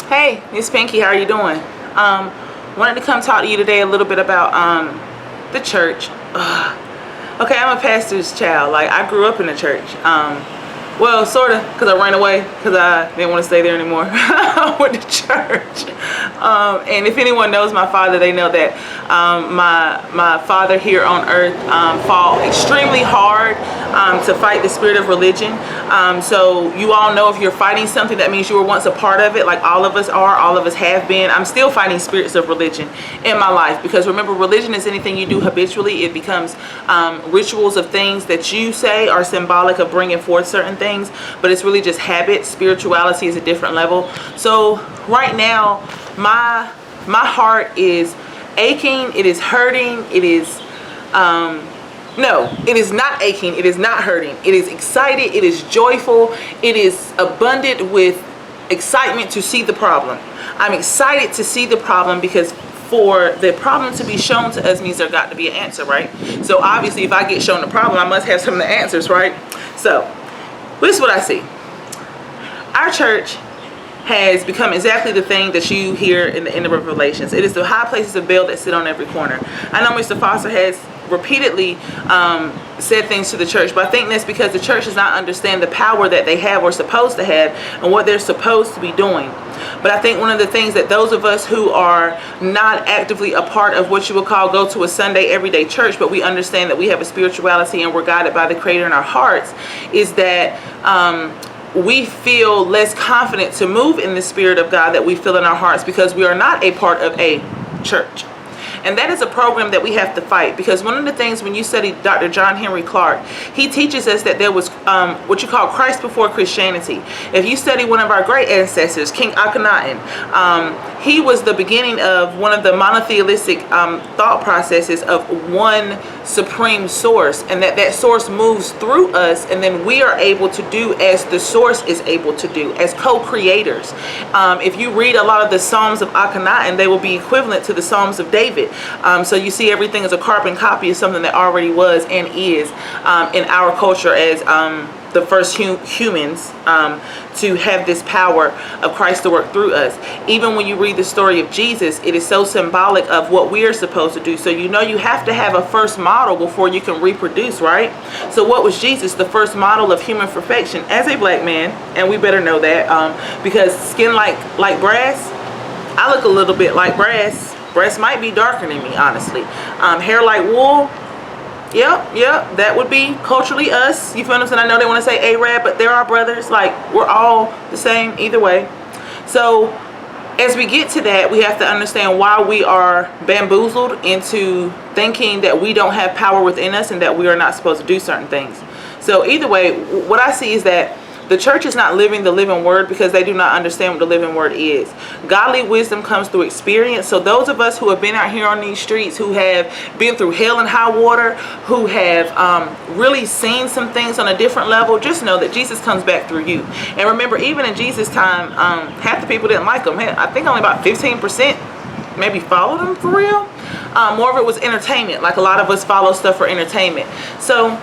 Hey, it's Pinky. How are you doing? Wanted to come talk to you today a little bit about the church. Okay, I'm a pastor's child. Like, I grew up in the church. Well, sort of, because I ran away because I didn't want to stay there anymore with the church. And if anyone knows my father, they know that my father here on earth fought extremely hard to fight the spirit of religion. So you all know, if you're fighting something, that means you were once a part of it, like all of us are, all of us have been. I'm still fighting spirits of religion in my life, because remember, religion is anything you do habitually. It becomes rituals of things that you say are symbolic of bringing forth certain things, but it's really just habit. Spirituality is a different level. So right now, my heart is aching, it is hurting, it is no, it is not aching, it is not hurting, it is excited, it is joyful, it is abundant with excitement to see the problem. I'm excited to see the problem, because for the problem to be shown to us means there got to be an answer, right? So obviously, if I get shown the problem, I must have some of the answers, right? So this is what I see. Our church has become exactly the thing that you hear in the end of Revelations. It is the high places of Baal that sit on every corner. I know Mr. Foster has repeatedly said things to the church, but I think that's because the church does not understand the power that they have or supposed to have and what they're supposed to be doing. But I think one of the things that those of us who are not actively a part of what you would call go to a Sunday everyday church, but we understand that we have a spirituality and we're guided by the Creator in our hearts, is that we feel less confident to move in the Spirit of God that we feel in our hearts, because we are not a part of a church. And that is a program that we have to fight, because one of the things, when you study Dr. John Henry Clarke, he teaches us that there was what you call Christ before Christianity. If you study one of our great ancestors, King Akhenaten, he was the beginning of one of the monotheistic thought processes of one supreme source, and that source moves through us, and then we are able to do as the source is able to do, as co-creators. If you read a lot of the Psalms of Akhenaten, they will be equivalent to the Psalms of David. So you see, everything is a carbon copy of something that already was and is in our culture as the first humans to have this power of Christ to work through us. Even when you read the story of Jesus, it is so symbolic of what we are supposed to do. So you know, you have to have a first model before you can reproduce, right? So what was Jesus? The first model of human perfection as a black man, and we better know that, because skin like brass, I look a little bit like brass. Brass might be darker than me, honestly. Hair like wool. Yep, that would be culturally us. You feel what I'm saying? I know they want to say Arab, but they're our brothers. Like, we're all the same either way. So as we get to that, we have to understand why we are bamboozled into thinking that we don't have power within us and that we are not supposed to do certain things. So either way, what I see is that the church is not living the living word, because they do not understand what the living word is. Godly wisdom comes through experience. So those of us who have been out here on these streets, who have been through hell and high water, who have really seen some things on a different level, just know that Jesus comes back through you. And remember, even in Jesus' time, half the people didn't like him. I think only about 15% maybe followed him for real. More of it was entertainment, like a lot of us follow stuff for entertainment. So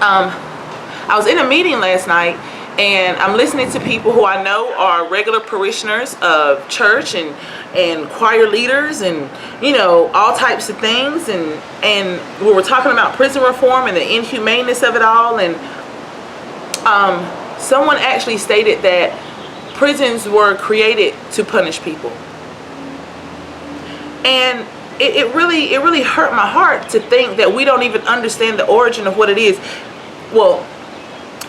I was in a meeting last night, and I'm listening to people who I know are regular parishioners of church and choir leaders and, you know, all types of things. And we were talking about prison reform and the inhumaneness of it all. And someone actually stated that prisons were created to punish people. And it really hurt my heart to think that we don't even understand the origin of what it is. Well,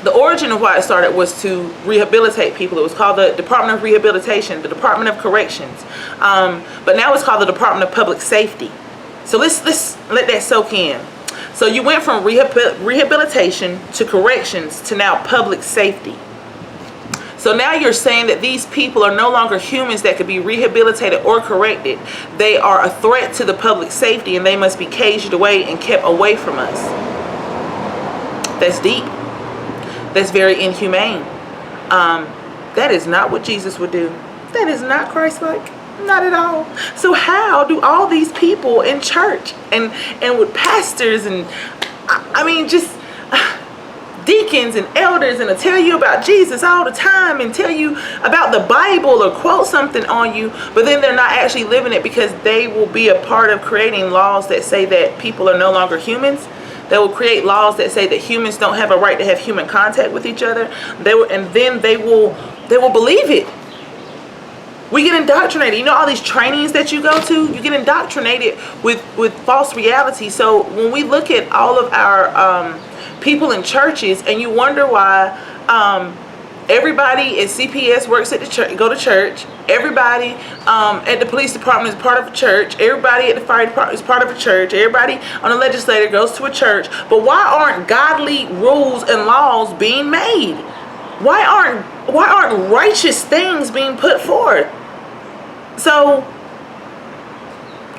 the origin of why it started was to rehabilitate people. It was called the Department of Rehabilitation, the Department of Corrections. But now it's called the Department of Public Safety. So let's let that soak in. So you went from rehabilitation to corrections to now public safety. So now you're saying that these people are no longer humans that could be rehabilitated or corrected. They are a threat to the public safety, and they must be caged away and kept away from us. That's deep. That's very inhumane. That is not what Jesus would do. That is not Christ-like. Not at all. So how do all these people in church and with pastors and, I mean, just deacons deacons and elders and to tell you about Jesus all the time and tell you about the Bible or quote something on you, but then they're not actually living it, because they will be a part of creating laws that say that people are no longer humans. They will create laws that say that humans don't have a right to have human contact with each other. They will believe it. We get indoctrinated. You know, all these trainings that you go to, you get indoctrinated with false reality. So when we look at all of our people in churches, and you wonder why everybody at CPS works at the church, go to church. Everybody at the police department is part of a church. Everybody at the fire department is part of a church. Everybody on the legislature goes to a church. But why aren't godly rules and laws being made? Why aren't righteous things being put forth? So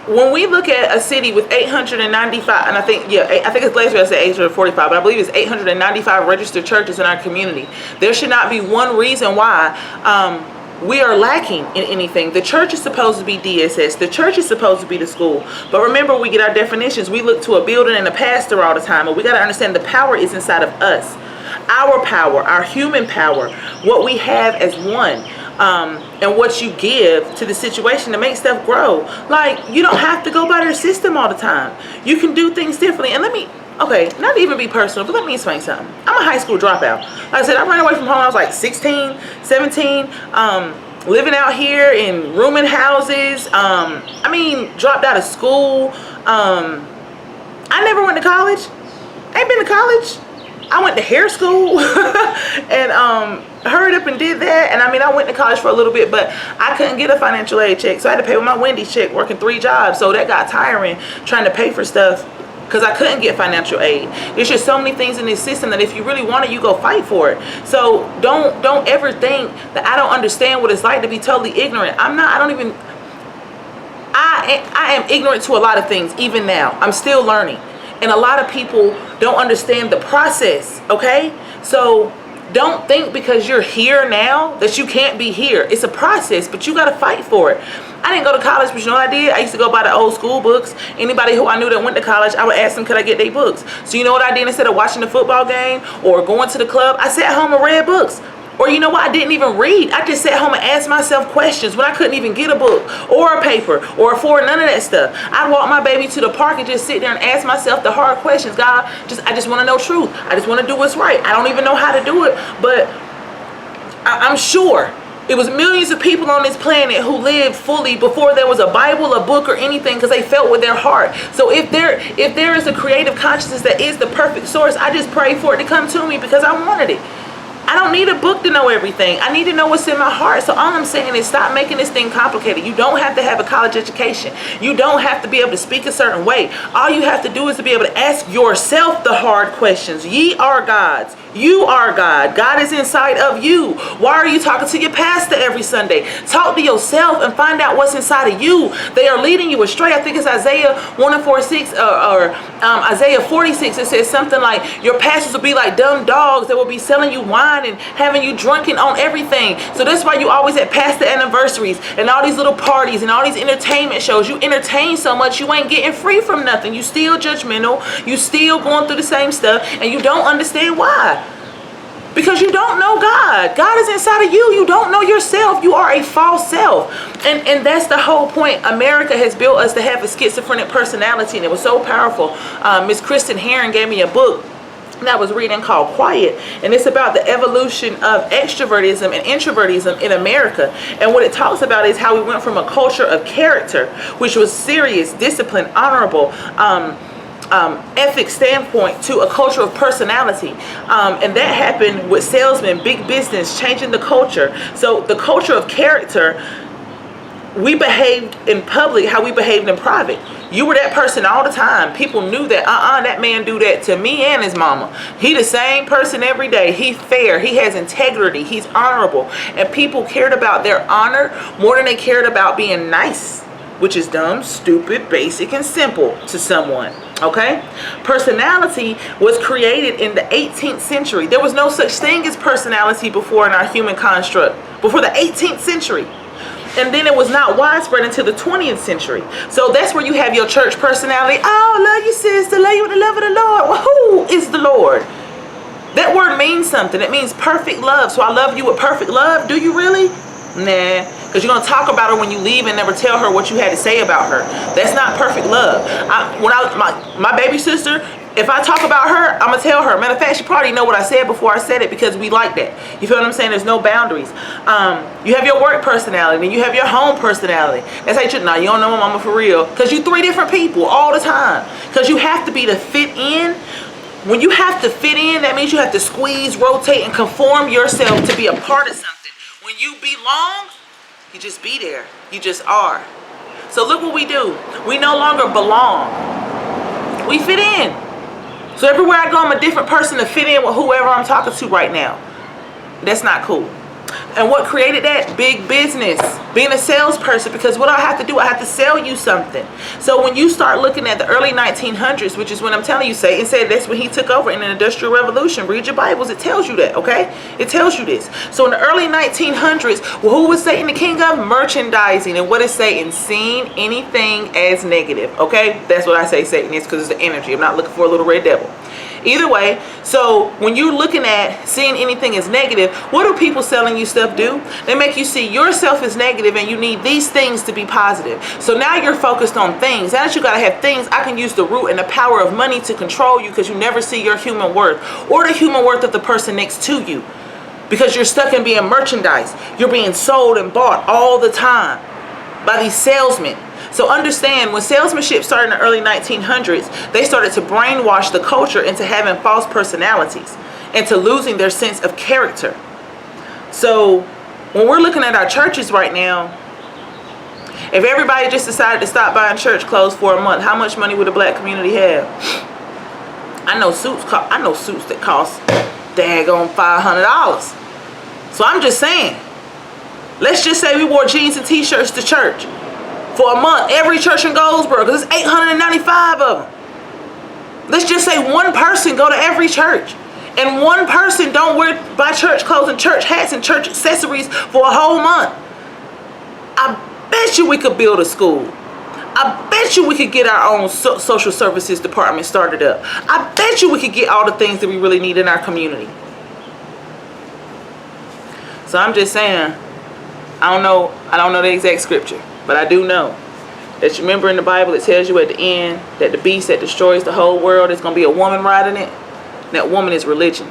when we look at a city with 895, and I think it's last year I said 845, but I believe it's 895 registered churches in our community, there should not be one reason why we are lacking in anything. The church is supposed to be DSS. The church is supposed to be the school. But remember, we get our definitions. We look to a building and a pastor all the time, and we got to understand the power is inside of us. Our power, our human power, what we have as one. And what you give to the situation to make stuff grow. Like, you don't have to go by their system all the time. You can do things differently. And not to even be personal, but let me explain something. I'm a high school dropout. Like I said, I ran away from home. I was like 16, 17, living out here in rooming houses. Dropped out of school. I never went to college. Ain't been to college. I went to hair school and hurried up and did that. And I went to college for a little bit, but I couldn't get a financial aid check. So I had to pay with my Wendy's check, working 3 jobs. So that got tiring, trying to pay for stuff, because I couldn't get financial aid. There's just so many things in this system that if you really want it, you go fight for it. So don't ever think that I don't understand what it's like to be totally ignorant. I am ignorant to a lot of things even now. I'm still learning. And a lot of people don't understand the process, okay? So don't think because you're here now that you can't be here. It's a process, but you got to fight for it. I didn't go to college, but you know what I did? I used to go by the old school books. Anybody who I knew that went to college, I would ask them, could I get their books? So you know what I did? Instead of watching the football game or going to the club, I sat home and read books. Or you know what? I didn't even read. I just sat home and asked myself questions when I couldn't even get a book or a paper or afford none of that stuff. I'd walk my baby to the park and just sit there and ask myself the hard questions. God, I just want to know truth. I just want to do what's right. I don't even know how to do it, but I'm sure it was millions of people on this planet who lived fully before there was a Bible, a book, or anything, because they felt with their heart. So if there is a creative consciousness that is the perfect source, I just pray for it to come to me because I wanted it. I don't need a book to know everything. I need to know what's in my heart. So all I'm saying is stop making this thing complicated. You don't have to have a college education. You don't have to be able to speak a certain way. All you have to do is to be able to ask yourself the hard questions. Ye are gods. You are God. God is inside of you. Why are you talking to your pastor every Sunday? Talk to yourself and find out what's inside of you. They are leading you astray. I think it's Isaiah 1:46 or Isaiah 46. It says something like, your pastors will be like dumb dogs that will be selling you wine and having you drunken on everything. So that's why you always at pastor anniversaries and all these little parties and all these entertainment shows. You entertain so much, you ain't getting free from nothing. You still judgmental. You still going through the same stuff, and you don't understand why. Because you don't know God. God is inside of you. You don't know yourself. You are a false self. And that's the whole point. America has built us to have a schizophrenic personality, and it was so powerful. Miss Kristen Herron gave me a book that I was reading called Quiet, and it's about the evolution of extrovertism and introvertism in America. And what it talks about is how we went from a culture of character, which was serious, disciplined, honorable, ethics standpoint, to a culture of personality, and that happened with salesmen, big business, changing the culture. So the culture of character, we behaved in public how we behaved in private. You were that person all the time. People knew that that man do that to me and his mama. He the same person every day. He's fair. He has integrity. He's honorable. And people cared about their honor more than they cared about being nice, which is dumb, stupid, basic, and simple to someone. Okay? Personality was created in the 18th century. There was no such thing as personality before in our human construct, before the 18th century. And then it was not widespread until the 20th century. So that's where you have your church personality. Oh, love you, sister. Love you with the love of the Lord. Well, who is the Lord? That word means something. It means perfect love. So I love you with perfect love. Do you really? Nah, because you're going to talk about her when you leave and never tell her what you had to say about her. That's not perfect love. My baby sister, if I talk about her, I'm going to tell her. Matter of fact, she probably know what I said before I said it, because we like that. You feel what I'm saying? There's no boundaries. You have your work personality and you have your home personality. That's how you should. Nah, you don't know my mama for real, because you 3 different people all the time. Because you have to be to fit in. When you have to fit in, that means you have to squeeze, rotate, and conform yourself to be a part of something. When you belong, you just be there. You just are. So look what we do. We no longer belong. We fit in. So everywhere I go, I'm a different person to fit in with whoever I'm talking to right now. That's not cool. And what created that? Big business. Being a salesperson. Because what do I have to do? I have to sell you something. So when you start looking at the early 1900s, which is when I'm telling you, Satan said that's when he took over in the Industrial Revolution. Read your Bibles. It tells you that, okay? It tells you this. So in the early 1900s, well, who was Satan the king of? Merchandising. And what is Satan? Seeing anything as negative, okay? That's what I say Satan is, because it's the energy. I'm not looking for a little red devil. Either way, so when you're looking at seeing anything as negative, what do people selling you stuff do? They make you see yourself as negative and you need these things to be positive. So now you're focused on things. Now that you got to have things, I can use the root and the power of money to control you, because you never see your human worth or the human worth of the person next to you, because you're stuck in being merchandise. You're being sold and bought all the time by these salesmen. So understand, when salesmanship started in the early 1900s, they started to brainwash the culture into having false personalities and to losing their sense of character. So when we're looking at our churches right now, if everybody just decided to stop buying church clothes for a month, how much money would the black community have? I know suits that cost daggone $500. So I'm just saying, let's just say we wore jeans and t-shirts to church for a month, every church in Goldsboro, because it's 895 of them. Let's just say one person go to every church, and one person don't buy church clothes and church hats and church accessories for a whole month. I bet you we could build a school. I bet you we could get our own social services department started up. I bet you we could get all the things that we really need in our community. So I'm just saying, I don't know the exact scripture, but I do know that, you remember in the Bible it tells you at the end that the beast that destroys the whole world is going to be a woman riding it. And that woman is religion.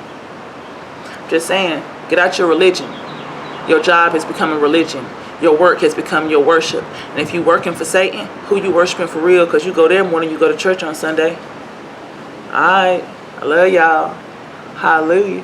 Just saying, get out your religion. Your job has become a religion. Your work has become your worship. And if you working for Satan, who you worshiping for real? Because you go there more than you go to church on Sunday. Alright, I love y'all. Hallelujah.